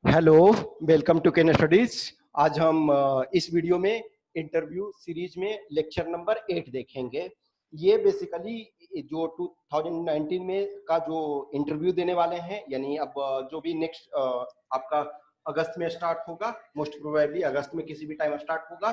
Hello, welcome to Ken Studies. आज हम इस वीडियो में इंटरव्यू सीरीज में लेक्चर नंबर 8 देखेंगे। ये बेसिकली जो 2019 में का जो इंटरव्यू देने वाले हैं, यानी अब जो भी नेक्स्ट आपका अगस्त में स्टार्ट होगा, मोस्ट प्रोबेबली अगस्त में किसी भी टाइम स्टार्ट होगा,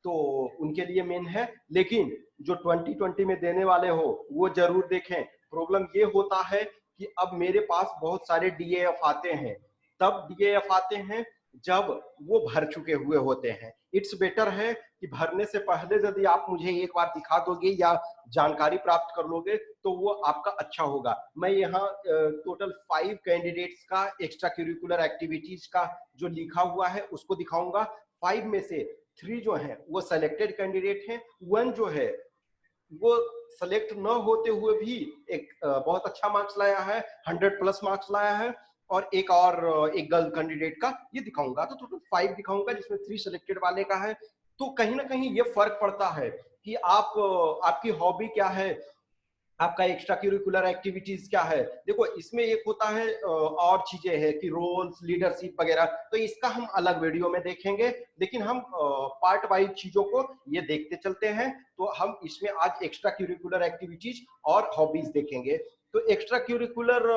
तो उनके लिए मेन है। लेकिन जो 2020 में देने वाले हो वो जरूर देखें। प्रॉब्लम ये होता है कि अब मेरे पास बहुत सारे डीएएफ आते हैं, तब डीएएफ आते हैं जब वो भर चुके हुए होते हैं। इट्स बेटर है कि भरने से पहले यदि आप मुझे एक बार दिखा दोगे या जानकारी प्राप्त कर लोगे तो वो आपका अच्छा होगा। मैं यहाँ टोटल 5 कैंडिडेट्स का एक्स्ट्रा करिकुलर एक्टिविटीज का जो लिखा हुआ है उसको दिखाऊंगा। 5 में से 3 जो है वो सिलेक्टेड कैंडिडेट हैं, 1 जो है वो सेलेक्ट न होते हुए भी एक बहुत अच्छा मार्क्स लाया है, 100+ मार्क्स लाया है, और एक गर्ल कैंडिडेट का ये दिखाऊंगा। तो टोटल 5 दिखाऊंगा जिसमें 3 सिलेक्टेड वाले का है। तो कहीं ना कहीं ये फर्क पड़ता है कि आपकी हॉबी क्या है, आपका एक्स्ट्रा करिकुलर एक्टिविटीज क्या है। देखो इसमें एक होता है और चीजें हैं कि रोल्स, लीडरशिप वगैरह, तो इसका हम अलग वीडियो में देखेंगे। लेकिन हम पार्ट वाइज चीजों को ये देखते चलते हैं। तो हम इसमें आज एक्स्ट्रा करिकुलर एक्टिविटीज और हॉबीज देखेंगे। तो एक्स्ट्रा करिकुलर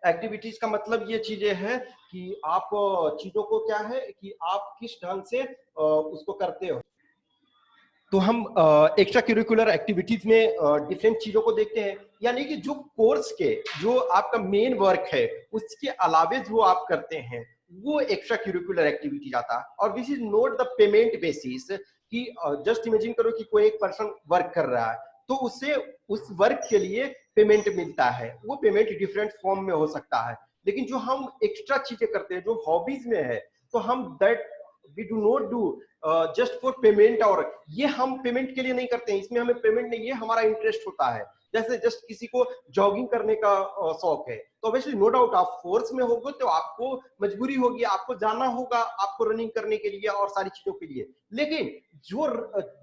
एक्टिविटीज का मतलब ये चीजें हैं कि आप चीजों को क्या है कि आप किस ढंग से उसको करते हो। तो हम एक्स्ट्रा करिकुलर एक्टिविटीज में डिफरेंट चीजों को देखते हैं, यानी कि जो कोर्स के जो आपका मेन वर्क है उसके अलावे जो आप करते हैं वो एक्स्ट्रा करिकुलर एक्टिविटी आता है। और this is not the payment basis कि जस्ट इमेजिन करो कि कोई एक पर्सन वर्क कर रहा है तो उससे उस वर्क के लिए पेमेंट मिलता है। वो पेमेंट डिफरेंट फॉर्म में हो सकता है। लेकिन जो हम एक्स्ट्रा चीजें करते हैं जो हॉबीज में है, तो हम that we do not do just for payment. और ये हम पेमेंट के लिए नहीं करते हैं, इसमें हमें पेमेंट नहीं, ये हमारा इंटरेस्ट होता है। जैसे जस्ट किसी को जॉगिंग करने का शौक है तो ऑब्वियसली नो डाउट आप फोर्स में होगे तो आपको मजबूरी होगी, आपको जाना होगा आपको रनिंग करने के लिए और सारी चीजों के लिए। लेकिन जो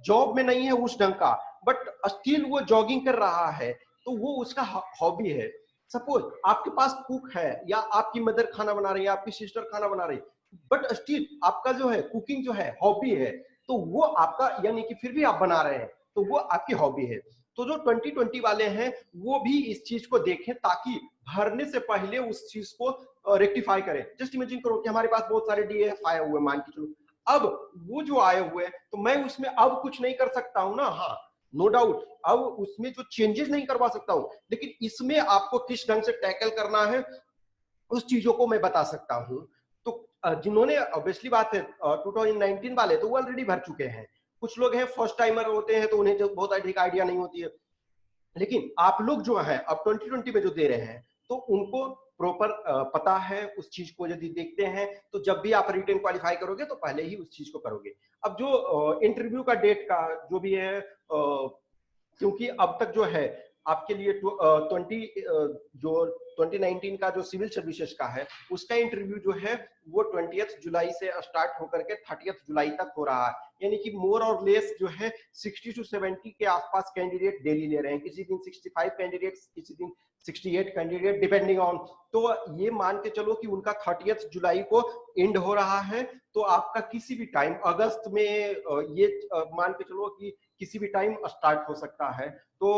जॉब में नहीं है उस ढंग का बट स्टिल वो जॉगिंग कर रहा है तो वो उसका हॉबी है। सपोज आपके पास कुक है या आपकी मदर खाना बना रही है, आपकी सिस्टर खाना बना रही है, बट स्टिल आपका जो है कुकिंग जो है हॉबी है, तो वो आपका यानी कि फिर भी आप बना रहे हैं तो वो आपकी हॉबी है। तो जो 2020 वाले हैं वो भी इस चीज को देखें ताकि भरने से पहले उस चीज को रेक्टिफाई करें। जस्ट इमेजिन करो कि हमारे पास बहुत सारे डीएफ आए हुए, मान के चलो अब वो जो आए हुए हैं तो मैं उसमें अब कुछ नहीं कर सकता हूं ना। हाँ, नो डाउट अब उसमें जो चेंजेस नहीं करवा सकता हूं, लेकिन इसमें आपको किस ढंग से टैकल करना है उस चीजों को मैं बता सकता हूं। तो जिन्होंने ऑब्वियसली बात है 2019 वाले तो वो ऑलरेडी भर चुके हैं। कुछ लोग हैं फर्स्ट टाइमर होते हैं तो उन्हें जो बहुत अधिक आइडिया नहीं होती है। लेकिन आप लोग जो है अब 2020 में जो दे रहे हैं तो उनको प्रॉपर पता है उस चीज को। यदि देखते हैं तो जब भी आप रिटेन क्वालिफाई करोगे तो पहले ही उस चीज को करोगे। अब जो इंटरव्यू का डेट का जो भी है, क्योंकि अब तक जो है आपके लिए 2019 का जो सिविल सर्विसेज का है उसका इंटरव्यू जो है वो 20 जुलाई से स्टार्ट होकर के 30 जुलाई तक हो रहा है। यानी कि मोर और लेस जो है 60 to 70 के आसपास कैंडिडेट डेली ले रहे हैं। किसी दिन 65 कैंडिडेट्स, किसी दिन 68 कैंडिडेट डिपेंडिंग ऑन। तो ये मान के चलो कि उनका 30 जुलाई को एंड हो रहा है। तो आपका किसी भी टाइम अगस्त में ये मान के चलो कि किसी भी टाइम स्टार्ट हो सकता है। तो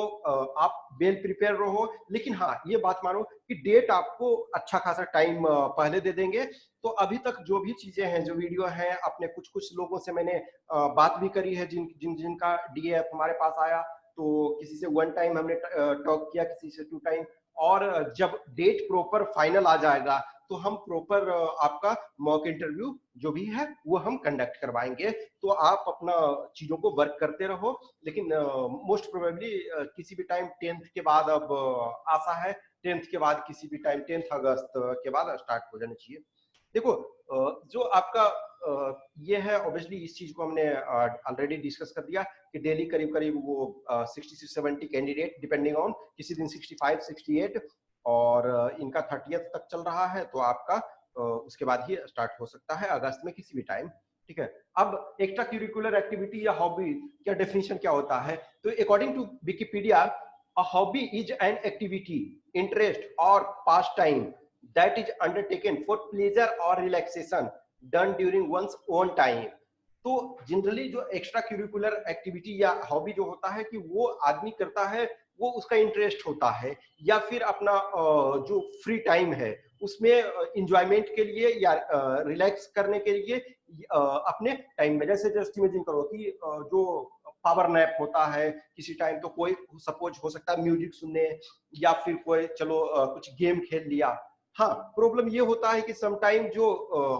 आप वेल प्रिपेयर रहो। लेकिन हाँ ये बात मानो कि डेट आपको अच्छा खासा टाइम पहले दे देंगे। तो अभी तक जो भी चीजें हैं, जो वीडियो है, अपने कुछ लोगों से मैंने बात भी करी है जिनका डीएफ हमारे पास आया। तो किसी से 1 टाइम हमने टॉक किया, किसी से 2 टाइम। और जब डेट प्रॉपर फाइनल आ जाएगा तो हम प्रॉपर आपका मॉक इंटरव्यू जो भी है वो हम कंडक्ट करवाएंगे। तो आप अपना चीजों को वर्क करते रहो। लेकिन मोस्ट प्रोबेबली किसी भी टाइम 10th के बाद अब आशा है 10th के बाद किसी भी टाइम 10 अगस्त के बाद स्टार्ट हो जाना चाहिए। देखो जो आपका ये है ऑब्वियसली इस चीज को हमने ऑलरेडी डिस्कस कर दिया कि डेली करीब करीब वो 60 से 70 कैंडिडेट डिपेंडिंग ऑन, किसी दिन 65 68, और इनका 30th तक चल रहा है। तो आपका उसके बाद ही स्टार्ट हो सकता है अगस्त में किसी भी टाइम। ठीक है। अब एक्स्ट्रा करिकुलर एक्टिविटी या हॉबी क्या डेफिनेशन क्या होता है? तो according to Wikipedia, a hobby is an activity, interest or pastime that is undertaken for pleasure or relaxation done during one's own time। तो जनरली जो एक्स्ट्रा करिकुलर एक्टिविटी या hobby जो होता है कि वो आदमी करता है, वो उसका इंटरेस्ट होता है, या फिर अपना जो फ्री टाइम है उसमें इंजॉयमेंट के लिए या रिलैक्स करने के लिए अपने टाइम में, जैसे जस्ट इमेजिन करो कि जो पावर नैप होता है किसी टाइम, तो कोई सपोज हो सकता है म्यूजिक सुनने, या फिर कोई चलो कुछ गेम खेल लिया। हाँ, प्रॉब्लम ये होता है कि समटाइम जो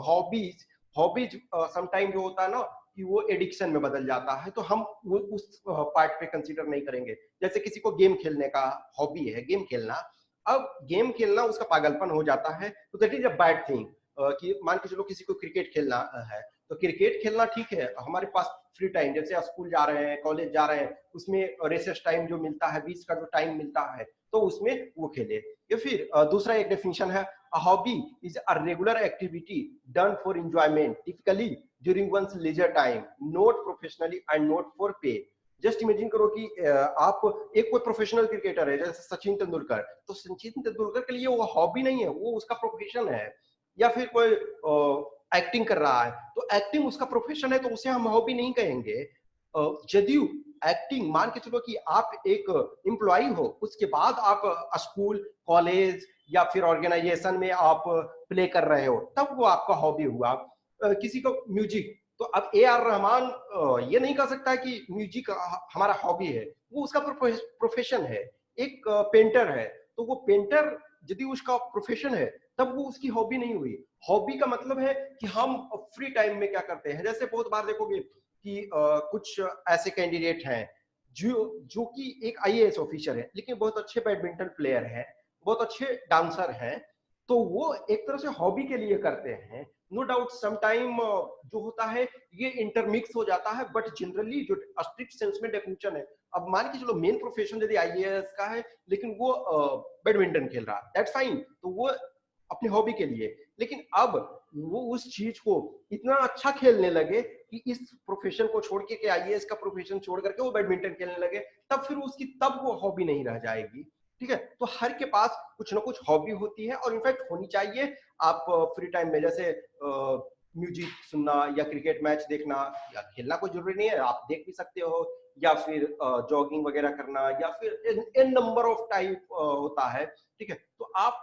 हॉबीज हॉबीज समटाइम जो होता है ना कि वो एडिक्शन में बदल जाता है, तो हम वो उस पार्ट पे कंसीडर नहीं करेंगे। जैसे किसी को गेम खेलने का हॉबी है, गेम खेलना, अब गेम खेलना उसका पागलपन हो जाता है, तो that is a bad thing. कि मान के चलो किसी को क्रिकेट खेलना है, तो क्रिकेट खेलना ठीक है, हमारे पास फ्री टाइम, जैसे स्कूल जा रहे हैं, कॉलेज जा रहे हैं, उसमें रेसेस टाइम जो मिलता है, बीच का जो टाइम मिलता है, तो उसमें वो खेले। या फिर दूसरा एक डेफिनेशन है, a hobby is a regular activity done for enjoyment, typically during one's leisure time, not professionally and not for pay। Just imagine करो कि आप एक कोई प्रोफेशनल क्रिकेटर है जैसे सचिन तेंदुलकर, तो सचिन तेंदुलकर के लिए वो हॉबी नहीं है, वो उसका प्रोफेशन है। या फिर कोई एक्टिंग कर रहा है, तो एक्टिंग उसका प्रोफेशन है, तो उसे हम हॉबी नहीं कहेंगे। यदि एक्टिंग, मान के चलो कि आप एक एम्प्लॉय हो, उसके बाद आप स्कूल, कॉलेज या फिर ऑर्गेनाइजेशन में आप प्ले कर रहे हो, तब वो आपका हॉबी हुआ। किसी को म्यूजिक, तो अब ए आर रहमान ये नहीं कह सकता कि म्यूजिक हमारा हॉबी है, वो उसका प्रोफेशन है। एक पेंटर है, तो वो पेंटर यदि उसका प्रोफेशन है, तब वो उसकी हॉबी नहीं हुई। हॉबी का मतलब है कि हम फ्री टाइम में क्या करते हैं। जैसे बहुत बार देखोगे कि कुछ ऐसे कैंडिडेट हैं जो जो कि एक आईएएस ऑफिसर है, लेकिन बहुत अच्छे बैडमिंटन प्लेयर हैं, बहुत अच्छे डांसर हैं, तो वो एक तरह से हॉबी के लिए करते हैं। नो डाउट सम टाइम जो होता है ये इंटरमिक्स हो जाता है, बट जनरली जो स्ट्रिक्ट सेंस में डेफिनेशन है, अब मान के चलो मेन प्रोफेशन यदि आईएएस का है, लेकिन वो बैडमिंटन खेल रहा है, दैट्स फाइन, तो वो अपनी हॉबी के लिए। लेकिन अब वो उस चीज को इतना अच्छा खेलने लगे कि इस प्रोफेशन को छोड़ के, आईएएस का प्रोफेशन छोड़ करके वो बैडमिंटन खेलने लगे, तब फिर उसकी तब वो हॉबी नहीं रह जाएगी। ठीक है, तो हर के पास कुछ ना कुछ हॉबी होती है, और इनफैक्ट होनी चाहिए। आप फ्री टाइम में जैसे म्यूजिक सुनना या क्रिकेट मैच देखना या खेलना कोई जरूरी नहीं है, आप देख भी सकते हो, या फिर जॉगिंग वगैरह करना, या फिर एन नंबर ऑफ टाइप होता है। ठीक है, तो आप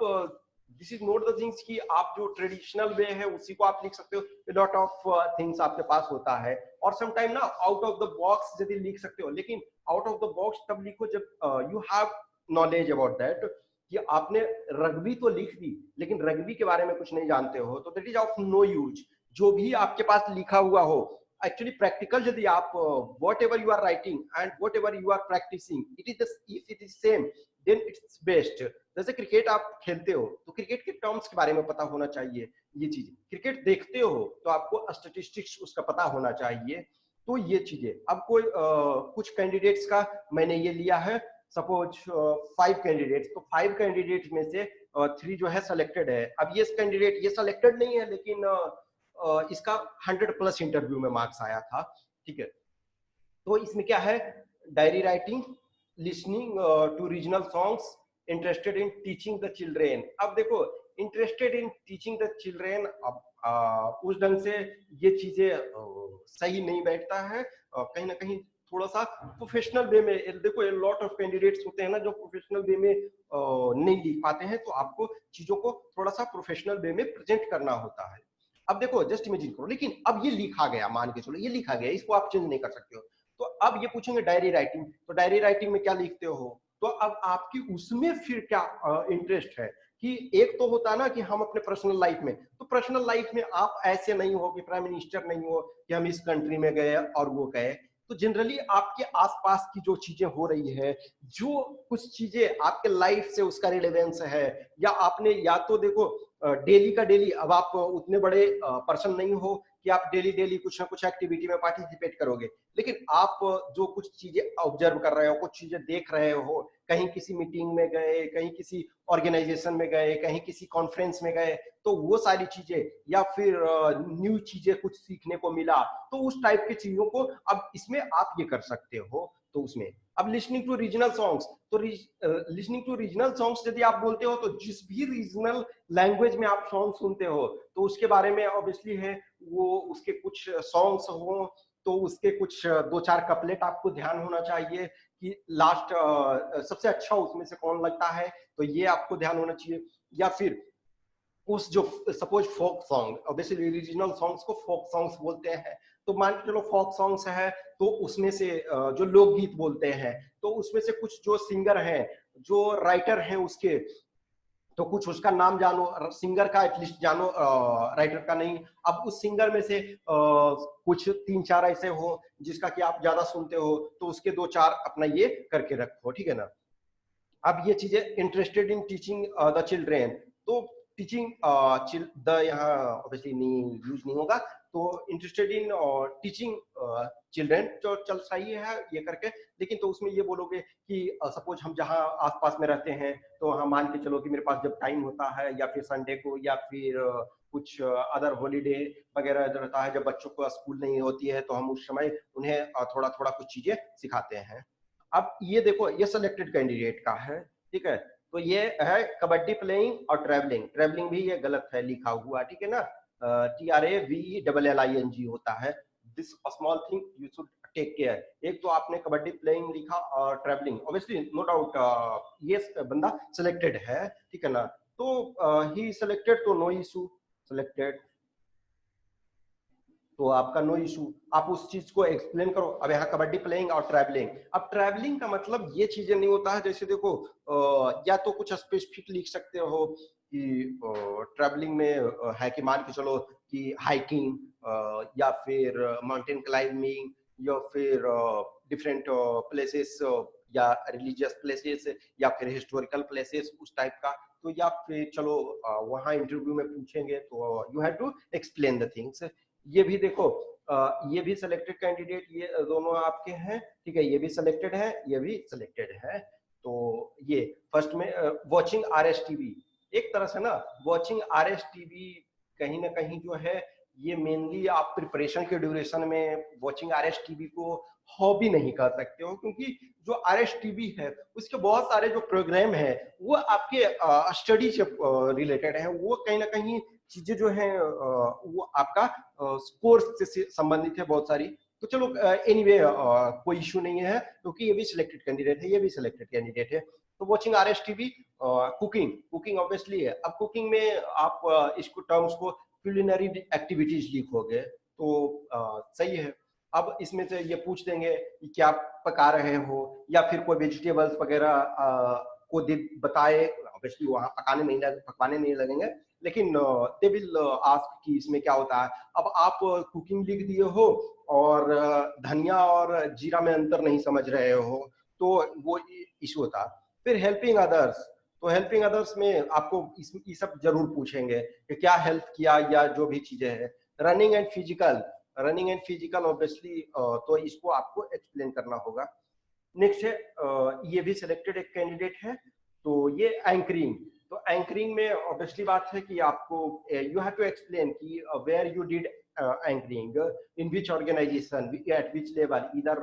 this is not the things कि आप जो ट्रेडिशनल वे है उसी को आप लिख सकते हो, लॉट ऑफ थिंग्स आपके पास होता है। और सम टाइम ना आउट ऑफ द बॉक्स यदि लिख सकते हो, लेकिन आउट ऑफ द बॉक्स तब लिखो जब you have knowledge about that, कि आपने रग्बी तो लिख दी, लेकिन रग्बी के बारे में कुछ नहीं जानते हो, तो that is of no use. जो भी आपके पास लिखा हुआ हो, एक्चुअली प्रैक्टिकल यदि आप whatever you are writing and whatever you are practicing, if it is same, then it's best. जैसे क्रिकेट आप खेलते हो, तो क्रिकेट के टर्म्स के बारे में पता होना चाहिए। ये चीजें क्रिकेट देखते हो तो आपको स्टैटिस्टिक्स उसका पता होना चाहिए। तो ये चीजें, अब कोई कुछ कैंडिडेट्स का मैंने ये लिया है, सपोज 5 कैंडिडेट्स, तो 5 कैंडिडेट में से 3 जो है सेलेक्टेड है। अब ये कैंडिडेट ये सेलेक्टेड नहीं है, लेकिन इसका 100+ इंटरव्यू में मार्क्स आया था। ठीक है, तो इसमें क्या है, diary writing, listening to regional songs, interested in teaching the children. अब देखो, interested in teaching the children, अब उस ढंग से ये चीजें सही नहीं बैठता है। कहीं ना कहीं थोड़ा सा प्रोफेशनल वे में, देखो लॉट ऑफ कैंडिडेट्स होते हैं ना जो प्रोफेशनल वे में नहीं लिख पाते हैं, तो आपको चीजों को थोड़ा सा प्रोफेशनल वे में प्रेजेंट करना होता है। अब देखो जस्ट इमेजिन करो, लेकिन अब ये लिखा गया, मान के चलो ये लिखा गया, इसको आप चेंज नहीं कर सकते हो। तो अब ये पूछेंगे डायरी राइटिंग, तो डायरी राइटिंग में क्या लिखते हो, तो अब आपकी उसमें फिर क्या इंटरेस्ट है। कि एक तो होता है ना कि हम अपने पर्सनल लाइफ में, तो पर्सनल लाइफ में आप ऐसे नहीं हो कि प्राइम मिनिस्टर नहीं हो कि हम इस कंट्री में गए और वो गए। तो जनरली आपके आसपास की जो चीजें हो रही है, जो कुछ चीजें आपके लाइफ से उसका रिलेवेंस है, या आपने या तो देखो डेली का डेली, अब आप उतने बड़े पर्सन नहीं हो कि आप डेली डेली कुछ ना कुछ एक्टिविटी में पार्टिसिपेट करोगे, लेकिन आप जो कुछ चीजें ऑब्जर्व कर रहे हो, कुछ चीजें देख रहे हो, कहीं किसी मीटिंग में गए, कहीं किसी ऑर्गेनाइजेशन में गए, कहीं किसी कॉन्फ्रेंस में गए, तो वो सारी चीजें, या फिर न्यू चीजें कुछ सीखने को मिला, तो उस टाइप की चीजों को अब इसमें आप ये कर सकते हो। तो उसमें अब लिसनिंग टू रीजनल सॉन्ग्स, तो लिसनिंग टू रीजनल सॉन्ग्स यदि आप बोलते हो तो जिस भी रीजनल लैंग्वेज में आप सॉन्ग सुनते हो तो उसके बारे में ऑब्वियसली है वो उसके कुछ सॉन्ग्स हो तो उसके कुछ दो चार कपलेट आपको ध्यान होना चाहिए कि लास्ट सबसे अच्छा उसमें से कौन लगता है, तो ये आपको ध्यान होना चाहिए। या फिर उस जो suppose folk song, obviously regional songs को फोक सॉन्ग्स बोलते हैं, तो मान के चलो फोक सॉन्ग्स है तो उसमें से जो लोकगीत बोलते हैं तो उसमें से कुछ जो सिंगर हैं जो राइटर हैं उसके, तो कुछ उसका नाम जानो, सिंगर का एटलीस्ट जानो, राइटर का नहीं। अब उस सिंगर में से कुछ तीन चार ऐसे हो जिसका कि आप ज्यादा सुनते हो तो उसके दो चार अपना ये करके रखो, ठीक है ना। अब ये चीजें interested in teaching the children, तो टीचिंग द यहाँ ऑब्वियसली नहीं यूज नहीं होगा, तो इंटरेस्टेड इन टीचिंग चिल्ड्रेन जो चल सही है ये करके। लेकिन तो उसमें ये बोलोगे कि सपोज हम जहाँ आसपास में रहते हैं तो हम मान के चलो कि मेरे पास जब टाइम होता है या फिर संडे को या फिर कुछ अदर हॉलीडे वगैरह रहता है जब बच्चों को स्कूल नहीं होती है तो हम उस समय उन्हें थोड़ा थोड़ा कुछ चीजें सिखाते हैं। अब ये देखो ये सिलेक्टेड कैंडिडेट का है, ठीक है, तो ये है कबड्डी प्लेइंग और ट्रैवलिंग, ट्रैवलिंग भी ये गलत है लिखा हुआ, ठीक है ना, TRAVELLING होता है। This small thing you should take care. एक तो आपने कबड्डी प्लेइंग लिखा और ट्रैवलिंग, ऑब्वियसली नो डाउट ये बंदा सिलेक्टेड है, ठीक है ना, तो ही सिलेक्टेड तो नो इशू, सिलेक्टेड तो आपका नो इशू, आप उस चीज को एक्सप्लेन करो। अब यहाँ कबड्डी प्लेइंग और ट्रैवलिंग, अब ट्रैवलिंग का मतलब ये चीजें नहीं होता है, जैसे देखो या तो कुछ स्पेसिफिक लिख सकते हो कि ट्रैवलिंग में है कि मान के चलो कि हाइकिंग या फिर माउंटेन क्लाइंबिंग या फिर डिफरेंट प्लेसेस या रिलीजियस प्लेसेस या फिर हिस्टोरिकल प्लेसेस उस टाइप का, तो या फिर चलो वहाँ इंटरव्यू में पूछेंगे तो you have to explain the things. ये भी देखो ये भी सिलेक्टेड कैंडिडेट, ये दोनों आपके हैं, ठीक है, ये भी सिलेक्टेड है ये भी सिलेक्टेड है। तो ये फर्स्ट में वॉचिंग RSTV, एक तरह से ना वॉचिंग RSTV कहीं ना कहीं जो है ये मेनली आप प्रिपरेशन के ड्यूरेशन में वॉचिंग RSTV को हॉबी नहीं कर सकते हो, क्योंकि जो RSTV है उसके बहुत सारे जो प्रोग्राम है वो आपके स्टडी से रिलेटेड है, वो कहीं ना कहीं चीजें जो है वो आपका कोर्स से संबंधित है बहुत सारी। तो चलो एनीवे कोई इशू नहीं है क्योंकि ये भी सिलेक्टेड कैंडिडेट है ये भी सिलेक्टेड कैंडिडेट है। तो watching RSTV, cooking, cooking obviously है। अब कुकिंग में आप इसको टर्म्स को क्यूलिनरी एक्टिविटीज लिखोगे तो सही है। अब इसमें से ये पूछ देंगे कि क्या पका रहे हो या फिर कोई वेजिटेबल्स वगैरह को बताए, ऑब्वियसली वहां पकवाने नहीं लगेंगे, लेकिन दे विल आस्क कि इसमें क्या होता है। अब आप कुकिंग लिख दिए हो और धनिया और जीरा में अंतर नहीं समझ रहे हो तो वो इशू होता। फिर हेल्पिंग अदर्स, तो हेल्पिंग अदर्स में आपको ये सब जरूर पूछेंगे कि क्या हेल्प किया या जो भी चीजें हैं। Running and physical, running and physical obviously तो इसको आपको एक्सप्लेन करना होगा। नेक्स्ट है ये भी सिलेक्टेड एक कैंडिडेट है, तो ये एंकरिंग, तो एंकरिंग में ऑब्वियसली बात है कि आपको यू हैव टू एक्सप्लेन कि where you did anchoring, in which organization, at which level, इधर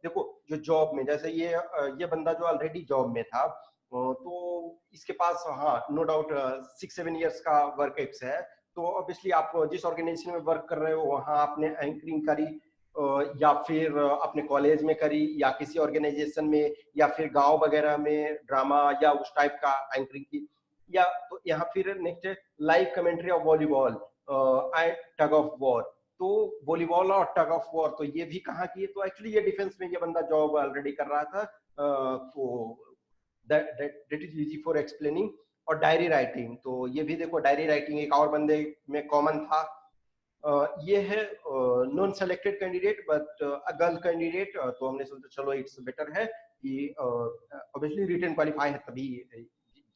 देखो जो जॉब में, जैसे ये बंदा जो ऑलरेडी जॉब में था तो इसके पास हाँ नो डाउट 6-7 इयर्स का वर्क एक्स है, तो ऑब्वियसली आप जिस ऑर्गेनाइजेशन में वर्क कर रहे हो वहाँ आपने एंकरिंग करी या फिर अपने कॉलेज में करी या किसी ऑर्गेनाइजेशन में या फिर गांव वगैरह में ड्रामा या उस टाइप का एंकरिंग की। या तो यहाँ फिर नेक्स्ट है live commentary of volleyball and tug of war, तो वॉलीबॉल और टग ऑफ वॉर तो ये भी कहाँ की है, तो एक्चुअली ये डिफेंस में ये बंदा जॉब ऑलरेडी कर रहा था, तो that is easy for explaining. और डायरी राइटिंग, तो ये भी देखो डायरी राइटिंग एक और बंदे में कॉमन था। ये है non selected candidate but a girl candidate, तो हमने सोचा चलो इट्स बेटर है कि ऑब्वियसली रिटन क्वालिफाई है, तभी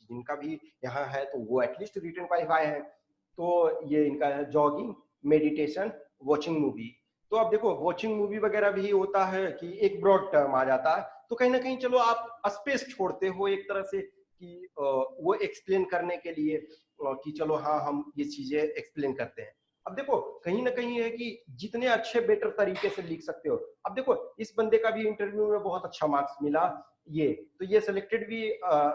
जिनका भी यहाँ है तो वो एटलीस्ट रिटन क्वालिफाई है। तो ये इनका है जॉगिंग, मेडिटेशन, वॉचिंग मूवी। तो अब देखो वॉचिंग मूवी वगैरह भी होता है कि एक ब्रॉड टर्म आ जाता है, तो कहीं ना कहीं चलो आप स्पेस छोड़ते हो एक तरह से कि वो एक्सप्लेन करने के लिए कि चलो हाँ हम ये चीजें एक्सप्लेन करते हैं। अब देखो कहीं ना कहीं है कि जितने अच्छे बेटर तरीके से लिख सकते हो, अब देखो इस बंदे का भी इंटरव्यू में बहुत अच्छा मार्क्स मिला, ये तो ये सिलेक्टेड भी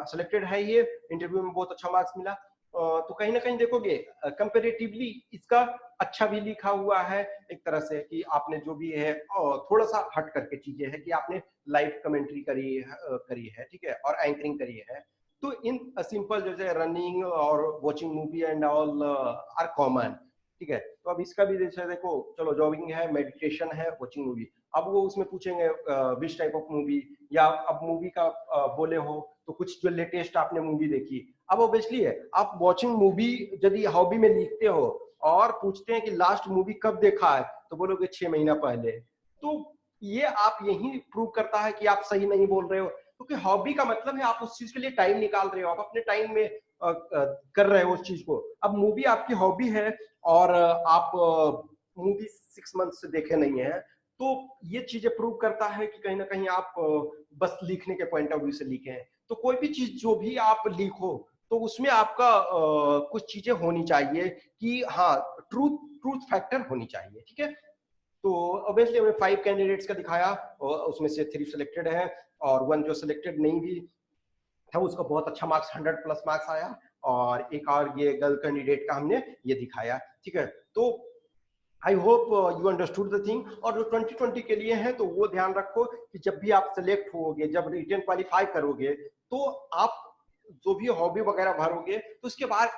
सिलेक्टेड है, ये इंटरव्यू में बहुत अच्छा मार्क्स मिला। तो कहीं ना कहीं देखोगे कंपेरेटिवली इसका अच्छा भी लिखा हुआ है एक तरह से, कि आपने जो भी है थोड़ा सा हट करके चीजें है कि आपने लाइव कमेंट्री करी है, ठीक है, और एंकरिंग करी है। तो इन सिंपल जैसे रनिंग और watching movie and all are common, ठीक है। तो अब इसका भी जैसे देखो, चलो जॉगिंग है, मेडिटेशन है, वॉचिंग मूवी, अब वो उसमें पूछेंगे विच टाइप ऑफ मूवी, या अब मूवी का बोले हो तो कुछ जो लेटेस्ट आपने मूवी देखी। अब ऑब्वियसली है आप वॉचिंग मूवी यदि हॉबी में लिखते हो और पूछते हैं कि लास्ट मूवी कब देखा है, तो बोलोगे 6 महीना पहले। तो ये आप यही प्रूव करता है कि आप सही नहीं बोल रहे हो, क्योंकि हॉबी का मतलब है आप उस चीज के लिए टाइम निकाल रहे हो, आप अपने टाइम में कर रहे हो उस चीज को। अब मूवी आपकी हॉबी है और आप मूवी 6 मंथ से देखे नहीं है, तो ये चीजें प्रूव करता है कि कहीं ना कहीं आप बस लिखने के पॉइंट ऑफ व्यू से लिखे हैं। तो कोई भी चीज जो भी आप लिखो तो उसमें आपका कुछ चीजें होनी चाहिए कि हाँ, ट्रूथ ट्रूथ फैक्टर होनी चाहिए, ठीक है। तो ऑब्वियसली हमें 5 कैंडिडेट्स का दिखाया और उसमें से 3 सिलेक्टेड है, और 1 जो सिलेक्टेड नहीं भी था उसका बहुत अच्छा मार्क्स 100+ मार्क्स आया, और एक और ये गर्ल कैंडिडेट का हमने ये दिखाया, ठीक है। तो I hope you understood the thing. और जो 2020 के लिए है तो वो ध्यान रखो कि जब भी आप सिलेक्ट होगे, जब रिटन क्वालिफाई करोगे, तो आप जो भी हॉबी वगैरह भरोगे तो उसके बाद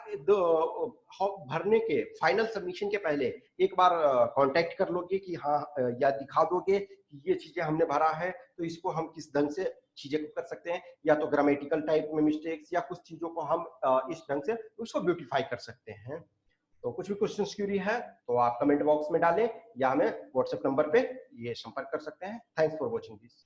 भरने के फाइनल सबमिशन के पहले एक बार कांटेक्ट कर लोगे कि हाँ, या दिखा दोगे कि ये चीजें हमने भरा है, तो इसको हम किस ढंग से चीजें कर सकते हैं, या तो ग्रामेटिकल टाइप में मिस्टेक्स या कुछ चीजों को हम इस ढंग से उसको ब्यूटिफाई कर सकते हैं। तो कुछ भी क्वेश्चन क्यूरी है तो आप कमेंट बॉक्स में डालें, या हमें व्हाट्सएप नंबर पे ये संपर्क कर सकते हैं। Thanks for watching this.